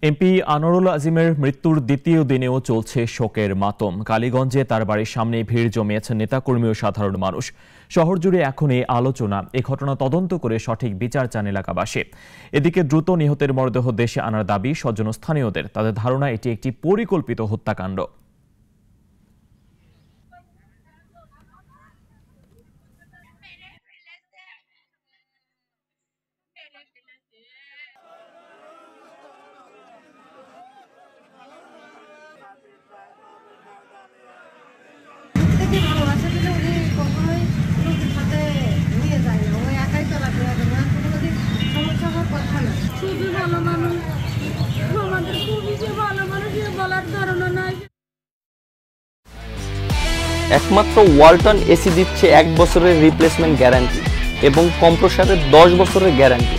MP Anwarul আজিমের মৃত্যুর দ্বিতীয় দিনেও চলছে শোকের মাতম। কালীগঞ্জে তার বাড়ির সামনে ভিড় জমিয়েছেন নেতাকর্মী ও সাধারণ মানুষ। শহর জুড়ে এখন এই আলোচনা, এ ঘটনা তদন্ত করে সঠিক বিচার চান এলাকাবাসী। এদিকে দ্রুত নিহতের মরদেহ দেশে আনার দাবি স্বজন স্থানীয়দের। তাদের ধারণা এটি একটি পরিকল্পিত হত্যাকাণ্ড। একমাত্র ওয়ালটন এসি দিচ্ছে 1 বছরের রিপ্লেসমেন্ট গ্যারান্টি এবং কম্প্রেসারের 10 বছরের গ্যারান্টি।